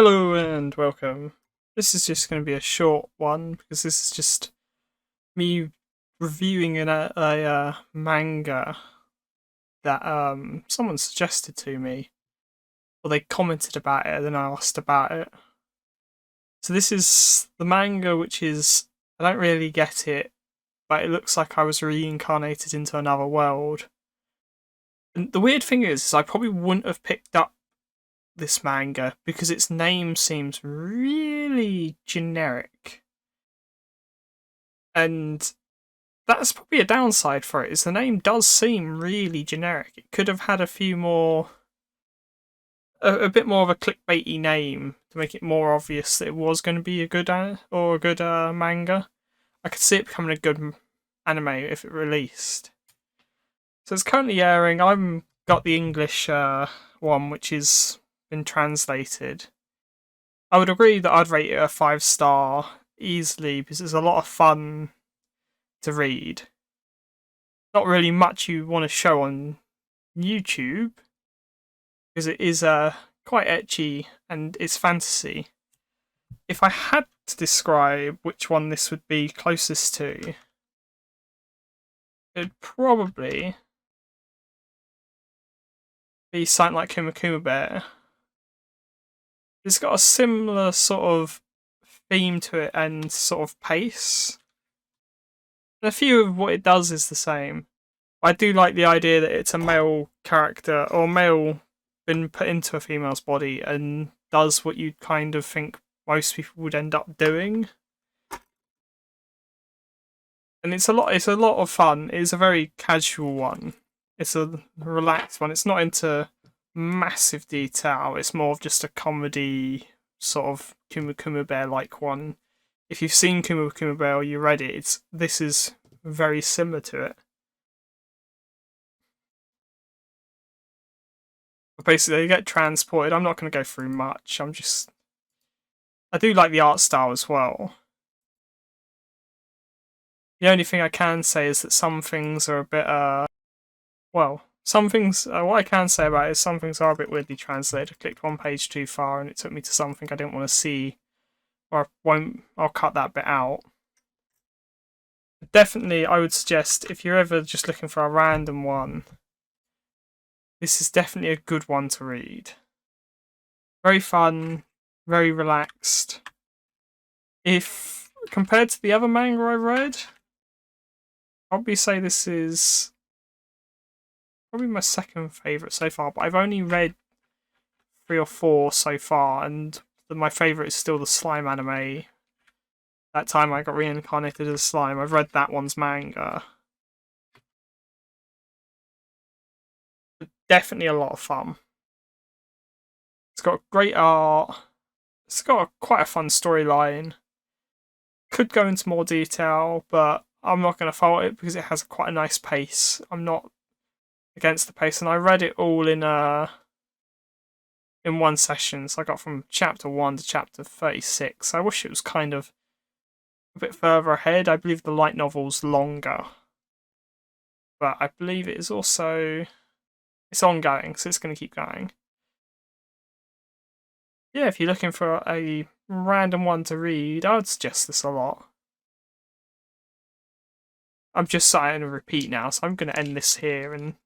Hello and welcome. This is just going to be a short one because this is just me reviewing a manga that someone suggested to me, or they commented about it, and then I asked about it. So this is the manga, which is I don't really get it, but it looks like I was reincarnated into another world. And the weird thing is I probably wouldn't have picked up this manga because its name seems really generic, and that's probably a downside for it. Is the name does seem really generic. It could have had a few more, a bit more of a clickbaity name to make it more obvious that it was going to be a good manga. I could see it becoming a good anime if it released. So it's currently airing. I've got the English one, which is been translated. I would agree that I'd rate it a 5-star easily because it's a lot of fun to read. Not really much you want to show on YouTube because it is quite ecchi and it's fantasy. If I had to describe which one this would be closest to, it'd probably be something like Kuma Kuma Bear. It's got a similar sort of theme to it and sort of pace. And a few of what it does is the same. I do like the idea that it's a male character, or male been put into a female's body and does what you'd kind of think most people would end up doing. And it's a lot of fun. It's a very casual one. It's a relaxed one. It's not into massive detail. It's more of just a comedy sort of Kuma Kuma Bear like one. If you've seen Kuma Kuma Bear or you read it, this is very similar to it. But basically, you get transported. I'm not going to go through much. I do like the art style as well. The only thing I can say is that some things are a bit some things, what I can say about it is some things are a bit weirdly translated. I clicked one page too far and it took me to something I didn't want to see, or I'll cut that bit out. Definitely, I would suggest if you're ever just looking for a random one, this is definitely a good one to read. Very fun, very relaxed. If compared to the other manga I read, I'll probably say this is probably my second favourite so far, but I've only read 3 or 4 so far, and my favourite is still the slime anime. That time I got reincarnated as slime. I've read that one's manga. But definitely a lot of fun. It's got great art. It's got quite a fun storyline. Could go into more detail, but I'm not going to fault it because it has quite a nice pace. I'm not against the pace, and I read it all in one session. So I got from chapter 1 to chapter 36. I wish it was kind of a bit further ahead. I believe the light novel's longer, but I believe it is also it's ongoing, so it's going to keep going. Yeah, if you're looking for a random one to read, I would suggest this a lot. I'm just starting to repeat now, so I'm going to end this here and